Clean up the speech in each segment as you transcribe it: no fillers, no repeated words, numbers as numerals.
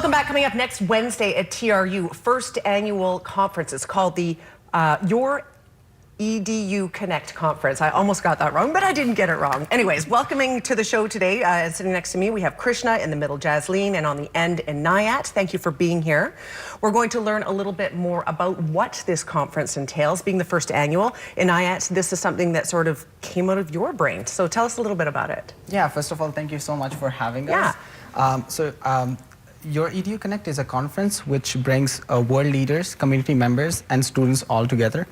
Welcome back. Coming up next Wednesday at TRU, first annual conference. It's called the Your Edu Connect conference. I almost got that wrong, but I didn't get it wrong. Anyways, welcoming to the show today, sitting next to me, we have Krishna, in the middle Jasleen, and on the end Inayat. Thank you for being here. We're going to learn a little bit more about what this conference entails, being the first annual. Inayat, this is something that sort of came out of your brain. So tell us a little bit about it. Yeah, first of all, thank you so much for having us. Your Edu Connect is a conference which brings world leaders, community members, and students all together.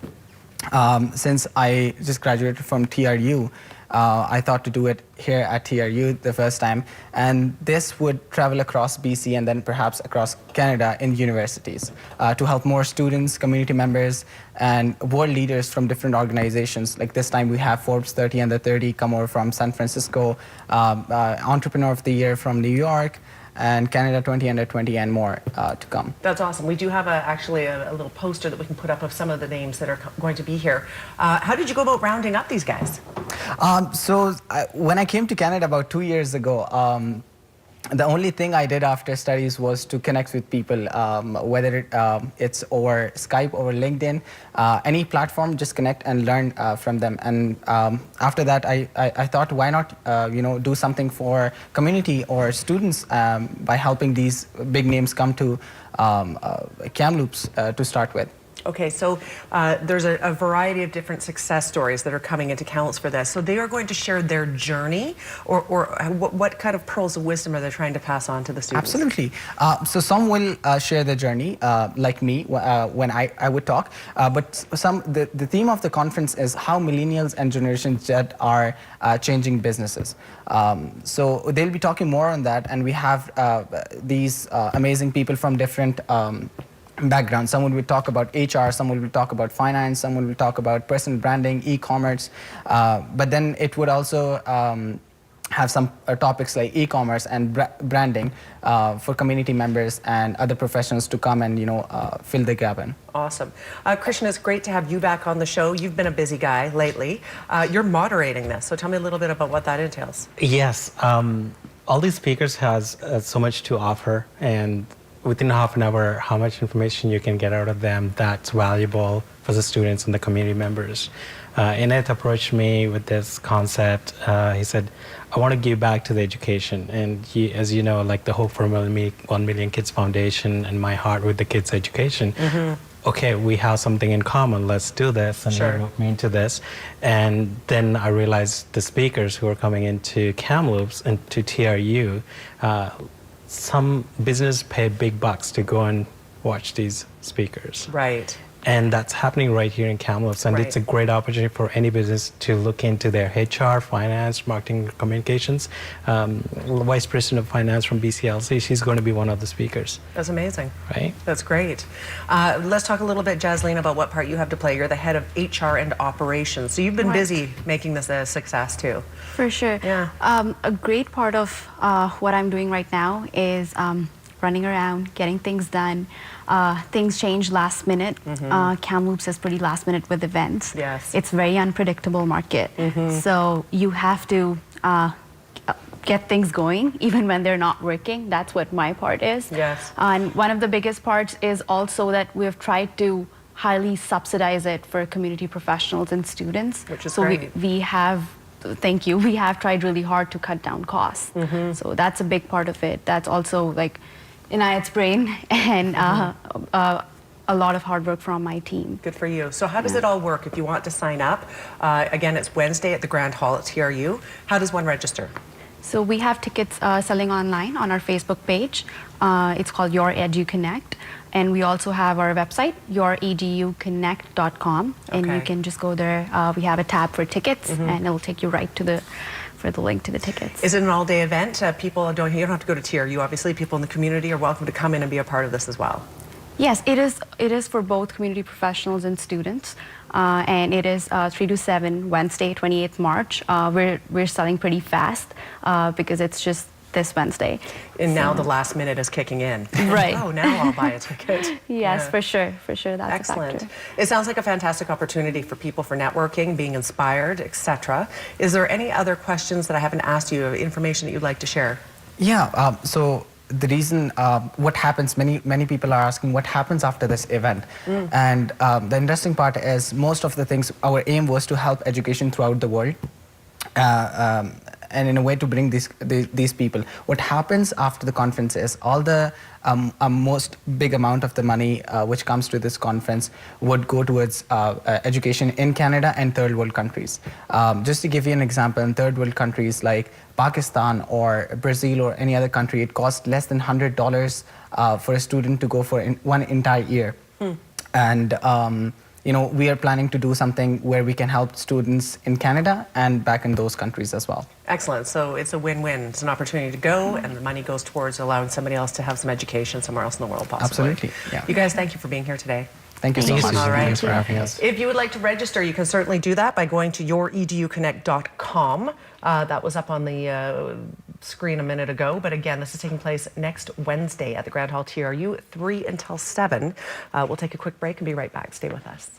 Since I just graduated from TRU, I thought to do it here at TRU the first time, and this would travel across BC and then perhaps across Canada in universities to help more students, community members, and world leaders from different organizations. Like this time we have Forbes 30 Under 30 come over from San Francisco, Entrepreneur of the Year from New York, and Canada 20 Under 20 and more to come. That's awesome. We do have actually a little poster that we can put up of some of the names that are going to be here. How did you go about rounding up these guys? When I came to Canada about 2 years ago, the only thing I did after studies was to connect with people, whether it's over Skype, over LinkedIn, any platform, just connect and learn from them. And after that, I thought, why not do something for community or students by helping these big names come to Kamloops to start with. Okay, so there's a variety of different success stories that are coming into Kamloops for this. So they are going to share their journey, or what kind of pearls of wisdom are they trying to pass on to the students? Absolutely. So some will share their journey, like me, when I would talk. But the theme of the conference is how millennials and Generation Z are changing businesses. So they'll be talking more on that, and we have these amazing people from different background. Someone will talk about HR, someone will talk about finance, someone will talk about personal branding, e-commerce, but then it would also have some topics like e-commerce and branding for community members and other professionals to come and fill the gap in. Awesome. Krishna, it's great to have you back on the show. You've been a busy guy lately. You're moderating this, so tell me a little bit about what that entails. Yes, all these speakers has so much to offer, and within half an hour, how much information you can get out of them that's valuable for the students and the community members. Inayat approached me with this concept. He said, I want to give back to the education. And as you know, like the Hope for 1 Million Kids Foundation and my heart with the kids' education. Okay, we have something in common, let's do this, and they moved me into this. And then I realized the speakers who are coming into Kamloops and to TRU, some business pay big bucks to go and watch these speakers. Right. And that's happening right here in Kamloops, and it's a great opportunity for any business to look into their HR, finance, marketing, communications. Vice President of Finance from BCLC, she's going to be one of the speakers. That's amazing. Right? That's great. Let's talk a little bit, Jasleen, about what part you have to play. You're the head of HR and operations, so you've been busy making this a success too. For sure. Yeah. A great part of what I'm doing right now is running around, getting things done. Things change last minute. Kamloops is pretty last minute with events. Yes. It's a very unpredictable market. So you have to get things going even when they're not working. That's what my part is. Yes. And one of the biggest parts is also that we've tried to highly subsidize it for community professionals and students. Which is great. We have, thank you, we have tried really hard to cut down costs. So that's a big part of it. That's also like Inayat's brain and a lot of hard work from my team. Good for you. So how does it all work if you want to sign up? Again, it's Wednesday at the Grand Hall at TRU. How does one register? So we have tickets selling online on our Facebook page. It's called Your Edu Connect. And we also have our website, youreduconnect.com. And you can just go there. We have a tab for tickets, and it'll take you right to the link to the tickets. Is it an all-day event? You don't have to go to TRU, obviously. People in the community are welcome to come in and be a part of this as well. Yes, it is for both community professionals and students. And it is 3 to 7, Wednesday, 28th March. We're selling pretty fast because it's just this Wednesday. And now the last minute is kicking in. Right. Oh, now I'll buy a ticket. Yes, for sure, that's excellent. a factor. It sounds like a fantastic opportunity for people for networking, being inspired, etc. Is there any other questions that I haven't asked you, information that you'd like to share? Yeah, so the reason, what happens, many people are asking what happens after this event. And the interesting part is most of the things, our aim was to help education throughout the world. And in a way to bring these people. What happens after the conference is all the most big amount of the money which comes to this conference would go towards education in Canada and third world countries. Just to give you an example, in third world countries like Pakistan or Brazil or any other country, it costs less than $100 for a student to go for one entire year. And you know, we are planning to do something where we can help students in Canada and back in those countries as well. Excellent. So it's a win-win. It's an opportunity to go, and the money goes towards allowing somebody else to have some education somewhere else in the world, possibly. Absolutely. Yeah. You guys, thank you for being here today. Thank you so much. All right. Thanks for having us. If you would like to register, you can certainly do that by going to youreduconnect.com. That was up on the screen a minute ago. But again, this is taking place next Wednesday at the Grand Hall TRU, 3 until 7. We'll take a quick break and be right back. Stay with us.